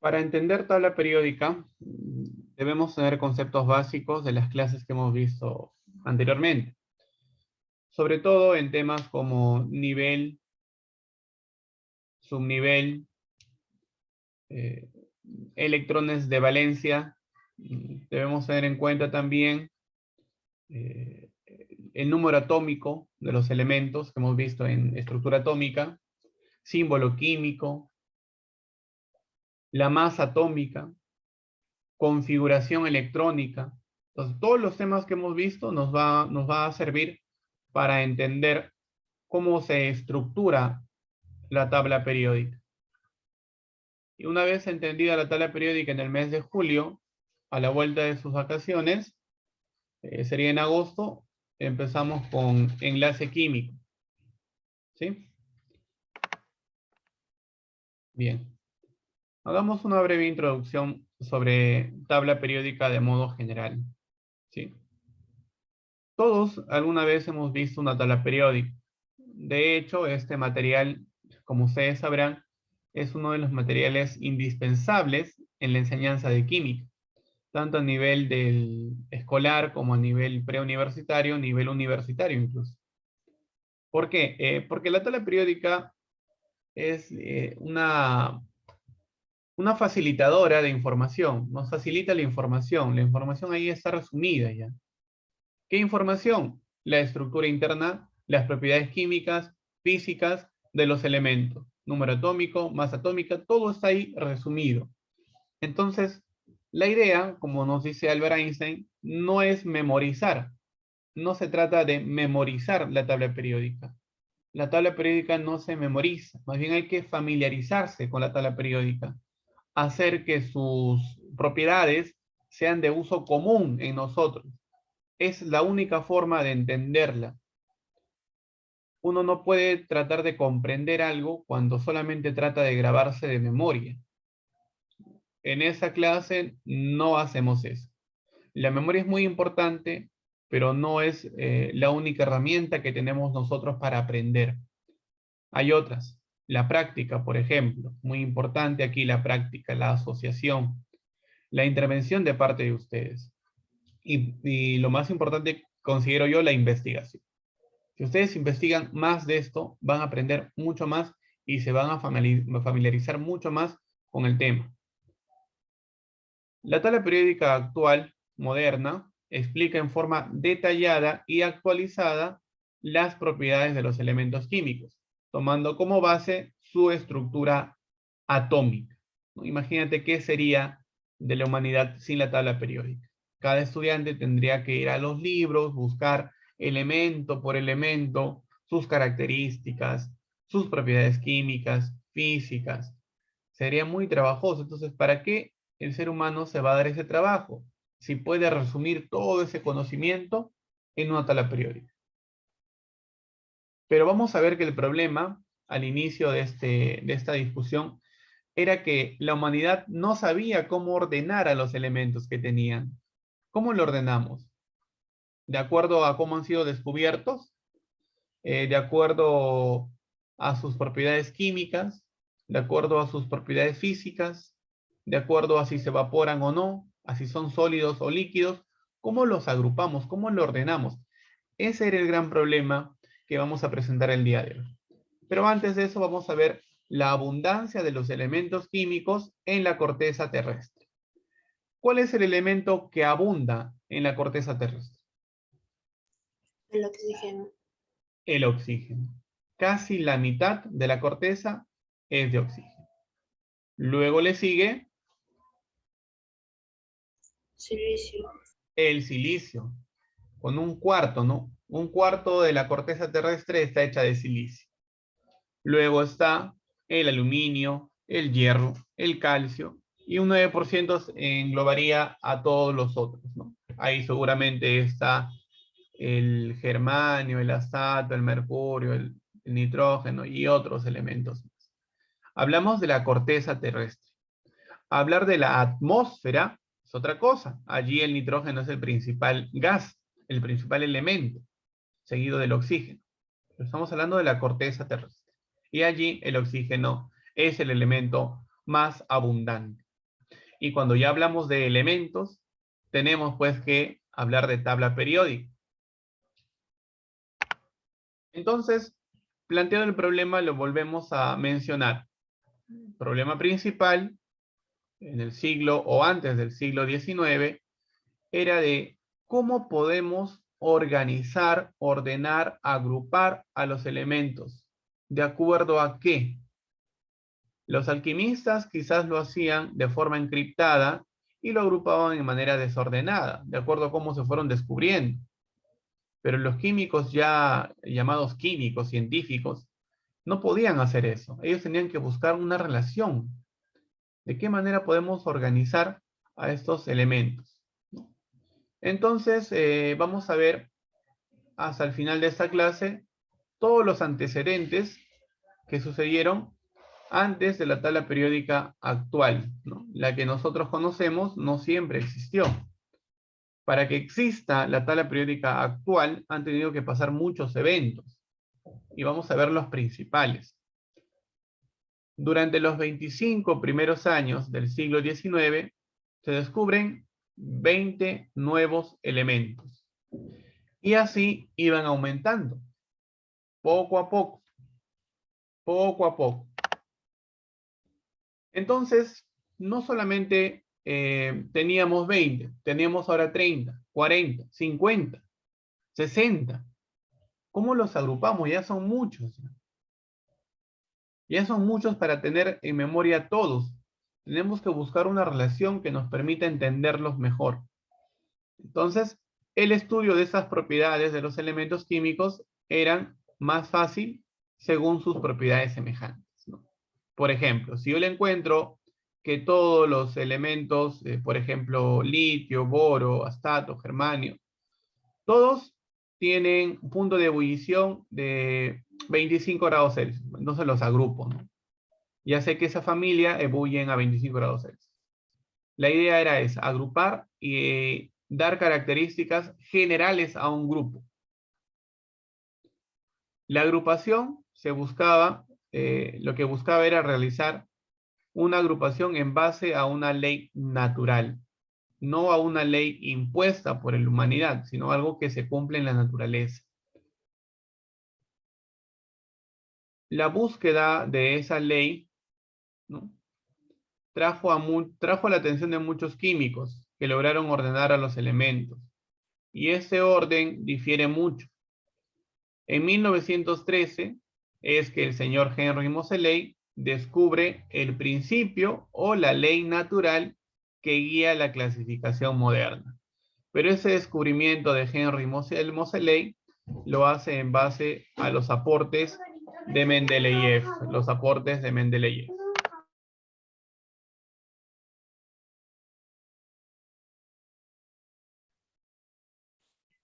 Para entender tabla periódica, debemos tener conceptos básicos de las clases que hemos visto anteriormente. Sobre todo en temas como nivel, subnivel, eh, electrones de valencia. Debemos tener en cuenta también eh, el número atómico de los elementos que hemos visto en estructura atómica, símbolo químico, la masa atómica, configuración electrónica. Entonces, todos los temas que hemos visto nos va a servir para entender cómo se estructura la tabla periódica. Y una vez entendida la tabla periódica en el mes de julio, a la vuelta de sus vacaciones, sería en agosto, empezamos con enlace químico. ¿Sí? Bien. Hagamos una breve introducción sobre tabla periódica de modo general. ¿Sí? Todos alguna vez hemos visto una tabla periódica. De hecho, este material, como ustedes sabrán, es uno de los materiales indispensables en la enseñanza de química, tanto a nivel del escolar como a nivel preuniversitario, nivel universitario incluso. ¿Por qué? Porque la tabla periódica es una facilitadora de información, nos facilita la información ahí está resumida ya. ¿Qué información? La estructura interna, las propiedades químicas, físicas de los elementos, número atómico, masa atómica, todo está ahí resumido. Entonces, la idea, como nos dice Albert Einstein, no es memorizar, no se trata de memorizar la tabla periódica. La tabla periódica no se memoriza, más bien hay que familiarizarse con la tabla periódica, hacer que sus propiedades sean de uso común en nosotros. Es la única forma de entenderla. Uno no puede tratar de comprender algo cuando solamente trata de grabarse de memoria. En esa clase no hacemos eso. La memoria es muy importante, pero no es la única herramienta que tenemos nosotros para aprender. Hay otras. La práctica, por ejemplo. Muy importante aquí la práctica, la asociación, la intervención de parte de ustedes. Y lo más importante, considero yo, la investigación. Si ustedes investigan más de esto, van a aprender mucho más y se van a familiarizar mucho más con el tema. La tabla periódica actual, moderna, explica en forma detallada y actualizada las propiedades de los elementos químicos, tomando como base su estructura atómica. Imagínate qué sería de la humanidad sin la tabla periódica. Cada estudiante tendría que ir a los libros, buscar elemento por elemento, sus características, sus propiedades químicas, físicas. Sería muy trabajoso. Entonces, ¿para qué el ser humano se va a dar ese trabajo si puede resumir todo ese conocimiento en una tabla periódica? Pero vamos a ver que el problema al inicio de esta discusión era que la humanidad no sabía cómo ordenar a los elementos que tenían. ¿Cómo lo ordenamos? ¿De acuerdo a cómo han sido descubiertos? ¿De acuerdo a sus propiedades químicas? ¿De acuerdo a sus propiedades físicas? ¿De acuerdo a si se evaporan o no? ¿A si son sólidos o líquidos? ¿Cómo los agrupamos? ¿Cómo lo ordenamos? Ese era el gran problema que vamos a presentar el día de hoy. Pero antes de eso vamos a ver la abundancia de los elementos químicos en la corteza terrestre. ¿Cuál es el elemento que abunda en la corteza terrestre? El oxígeno. El oxígeno. Casi la mitad de la corteza es de oxígeno. Luego le sigue Silicio. el silicio, con un cuarto, ¿no? Un cuarto de la corteza terrestre está hecha de silicio. Luego está el aluminio, el hierro, el calcio, y un 9% englobaría a todos los otros, ¿no? Ahí seguramente está el germanio, el azato, el mercurio, el nitrógeno y otros elementos más. Hablamos de la corteza terrestre. Hablar de la atmósfera es otra cosa. Allí el nitrógeno es el principal gas, el principal elemento, seguido del oxígeno. Pero estamos hablando de la corteza terrestre. Y allí el oxígeno es el elemento más abundante. Y cuando ya hablamos de elementos, tenemos pues que hablar de tabla periódica. Entonces, planteado el problema, lo volvemos a mencionar. El problema principal, en el siglo o antes del siglo XIX, era de cómo podemos organizar, ordenar, agrupar a los elementos. ¿De acuerdo a qué? Los alquimistas quizás lo hacían de forma encriptada y lo agrupaban en manera desordenada, de acuerdo a cómo se fueron descubriendo. Pero los químicos ya llamados químicos científicos no podían hacer eso. Ellos tenían que buscar una relación. ¿De qué manera podemos organizar a estos elementos? Entonces, vamos a ver hasta el final de esta clase todos los antecedentes que sucedieron antes de la tabla periódica actual, ¿no? La que nosotros conocemos no siempre existió. Para que exista la tabla periódica actual han tenido que pasar muchos eventos. Y vamos a ver los principales. Durante los 25 primeros años del siglo XIX se descubren 20 nuevos elementos. Y así iban aumentando, poco a poco, poco a poco. Entonces, no solamente teníamos 20, teníamos ahora 30, 40, 50, 60. ¿Cómo los agrupamos? Ya son muchos. Ya son muchos para tener en memoria todos. Tenemos que buscar una relación que nos permita entenderlos mejor. Entonces, el estudio de esas propiedades de los elementos químicos eran más fácil según sus propiedades semejantes, ¿no? Por ejemplo, si yo le encuentro que todos los elementos, por ejemplo, litio, boro, astato, germanio, todos tienen un punto de ebullición de 25 grados Celsius. Entonces los agrupo, ¿no? Ya sé que esa familia ebullen a 25 grados Celsius. La idea era esa, agrupar y dar características generales a un grupo. La agrupación se buscaba, lo que buscaba era realizar una agrupación en base a una ley natural, no a una ley impuesta por la humanidad, sino algo que se cumple en la naturaleza. La búsqueda de esa ley, ¿no?, trajo la atención de muchos químicos que lograron ordenar a los elementos. Y ese orden difiere mucho. En 1913 es que el señor Henry Moseley descubre el principio o la ley natural que guía la clasificación moderna. Pero ese descubrimiento de Henry Moseley lo hace en base a los aportes de Mendeleev, los aportes de Mendeleev.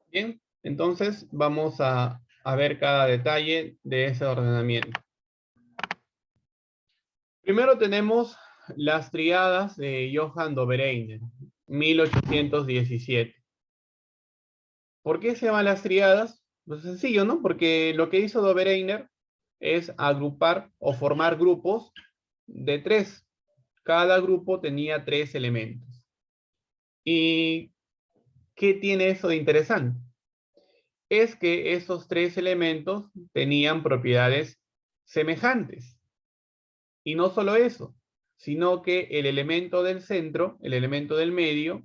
Bien, entonces vamos a ver cada detalle de ese ordenamiento. Primero tenemos las triadas de Johann Dobereiner, 1817. ¿Por qué se llaman las triadas? Pues sencillo, ¿no? Porque lo que hizo Dobereiner es agrupar o formar grupos de 3. Cada grupo tenía 3 elementos. ¿Y qué tiene eso de interesante? Es que esos 3 elementos tenían propiedades semejantes. Y no solo eso, sino que el elemento del centro, el elemento del medio,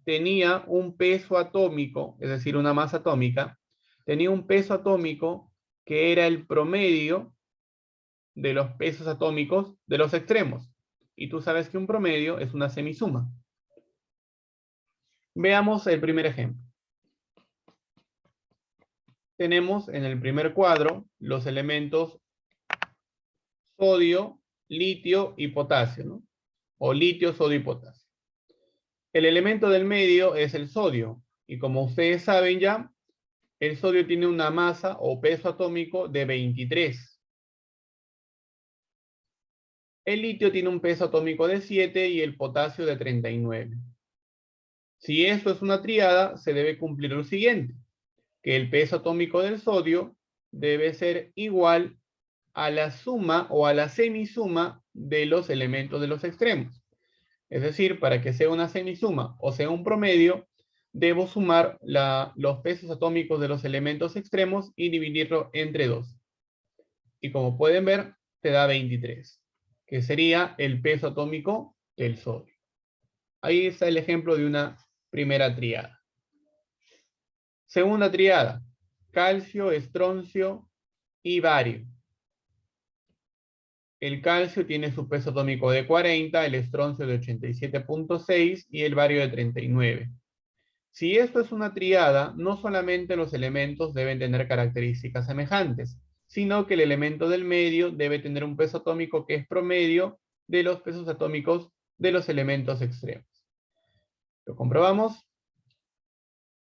tenía un peso atómico, es decir, una masa atómica, tenía un peso atómico que era el promedio de los pesos atómicos de los extremos. Y tú sabes que un promedio es una semisuma. Veamos el primer ejemplo. Tenemos en el primer cuadro los elementos sodio, litio y potasio, ¿no? O litio, sodio y potasio. El elemento del medio es el sodio. Y como ustedes saben ya, el sodio tiene una masa o peso atómico de 23. El litio tiene un peso atómico de 7 y el potasio de 39. Si esto es una tríada, se debe cumplir lo siguiente, que el peso atómico del sodio debe ser igual a la suma o a la semisuma de los elementos de los extremos. Es decir, para que sea una semisuma o sea un promedio, debo sumar los pesos atómicos de los elementos extremos y dividirlo entre 2. Y como pueden ver, te da 23, que sería el peso atómico del sodio. Ahí está el ejemplo de una primera tríada. Segunda tríada, calcio, estroncio y bario. El calcio tiene su peso atómico de 40, el estroncio de 87.6 y el bario de 39. Si esto es una tríada, no solamente los elementos deben tener características semejantes, sino que el elemento del medio debe tener un peso atómico que es promedio de los pesos atómicos de los elementos extremos. Lo comprobamos.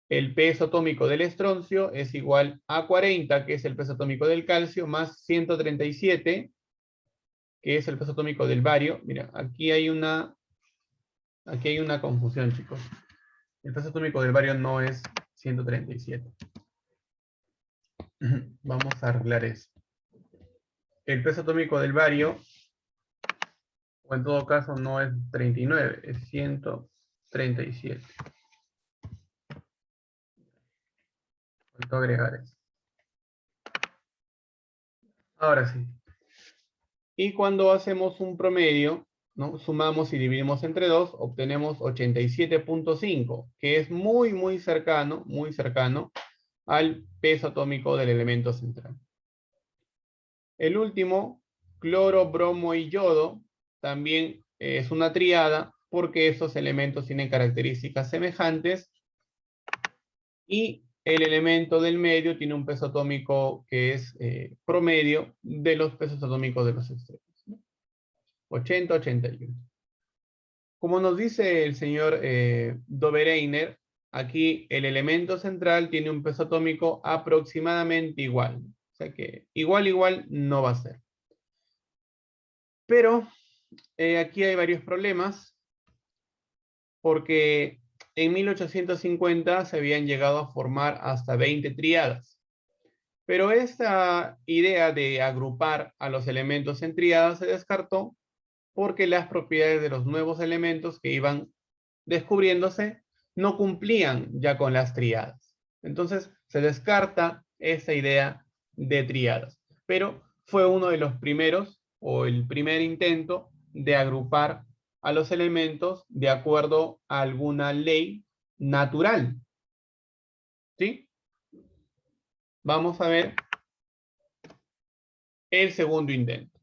El peso atómico del estroncio es igual a 40, que es el peso atómico del calcio, más 137, que es el peso atómico del bario. Mira, aquí hay una confusión, chicos. El peso atómico del bario no es 137. Vamos a arreglar eso. El peso atómico del bario, o en todo caso no es 39, es 137. Faltó agregar eso. Ahora sí. Y cuando hacemos un promedio, ¿no? Sumamos y dividimos entre 2, obtenemos 87.5, que es muy cercano al peso atómico del elemento central. El último, cloro, bromo y yodo, también es una tríada porque estos elementos tienen características semejantes y el elemento del medio tiene un peso atómico que es promedio de los pesos atómicos de los extremos. 80, 81. Como nos dice el señor Dobereiner, aquí el elemento central tiene un peso atómico aproximadamente igual. O sea que igual no va a ser. Pero aquí hay varios problemas porque en 1850 se habían llegado a formar hasta 20 tríadas. Pero esta idea de agrupar a los elementos en tríadas se descartó porque las propiedades de los nuevos elementos que iban descubriéndose no cumplían ya con las tríadas. Entonces se descarta esa idea de tríadas. Pero fue uno de los primeros o el primer intento de agrupar a los elementos de acuerdo a alguna ley natural. ¿Sí? Vamos a ver el segundo intento.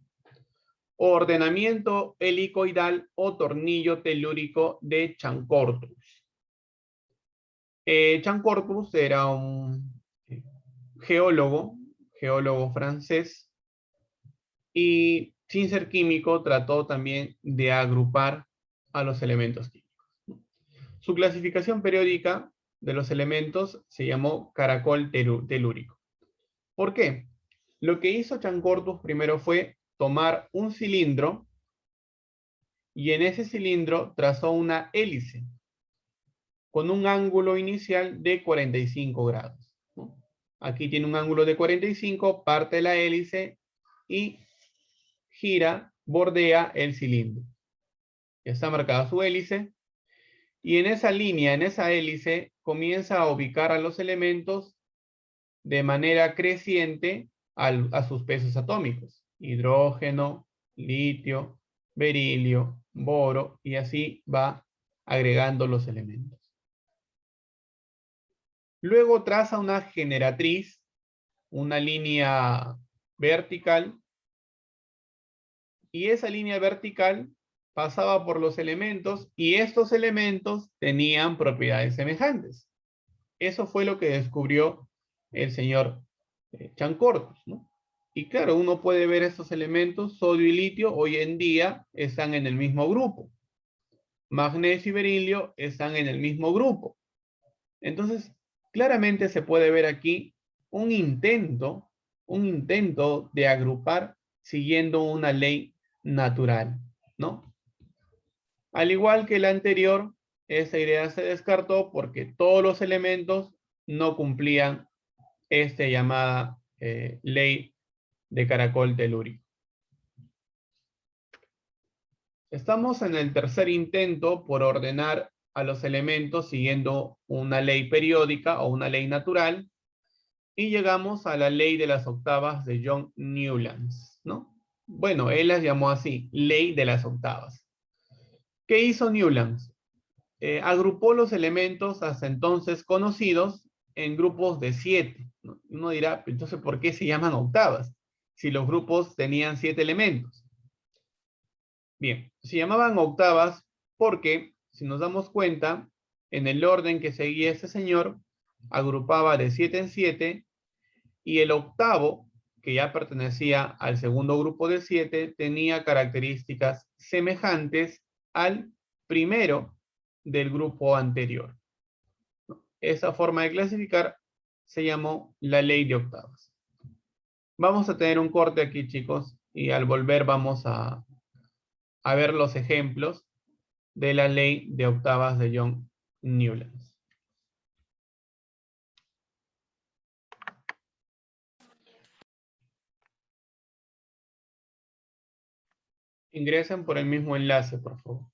Ordenamiento helicoidal o tornillo telúrico de Chancortus. Chancortus era un geólogo francés, y sin ser químico trató también de agrupar a los elementos químicos. Su clasificación periódica de los elementos se llamó caracol telúrico. ¿Por qué? Lo que hizo Chancortus primero fue tomar un cilindro y en ese cilindro trazó una hélice con un ángulo inicial de 45 grados. ¿No? Aquí tiene un ángulo de 45, parte la hélice y gira, bordea el cilindro. Ya está marcada su hélice. Y en esa línea, en esa hélice, comienza a ubicar a los elementos de manera creciente a sus pesos atómicos. Hidrógeno, litio, berilio, boro, y así va agregando los elementos. Luego traza una generatriz, una línea vertical, y esa línea vertical pasaba por los elementos y estos elementos tenían propiedades semejantes. Eso fue lo que descubrió el señor Chancortus, ¿no? Y claro, uno puede ver estos elementos, sodio y litio, hoy en día están en el mismo grupo. Magnesio y berilio están en el mismo grupo. Entonces, claramente se puede ver aquí un intento de agrupar siguiendo una ley natural, ¿no? Al igual que el anterior, esa idea se descartó porque todos los elementos no cumplían esta llamada ley de caracol telúrico. Estamos en el tercer intento por ordenar a los elementos siguiendo una ley periódica o una ley natural y llegamos a la ley de las octavas de John Newlands, ¿no? Bueno, él las llamó así, ley de las octavas. ¿Qué hizo Newlands? Agrupó los elementos hasta entonces conocidos en grupos de 7. ¿No? Uno dirá, entonces, ¿por qué se llaman octavas? Si los grupos tenían 7 elementos. Bien, se llamaban octavas porque, si nos damos cuenta, en el orden que seguía este señor, agrupaba de 7 en 7, y el octavo, que ya pertenecía al segundo grupo de 7, tenía características semejantes al primero del grupo anterior. Esa forma de clasificar se llamó la ley de octavas. Vamos a tener un corte aquí, chicos, y al volver vamos a ver los ejemplos de la ley de octavas de John Newlands. Ingresen por el mismo enlace, por favor.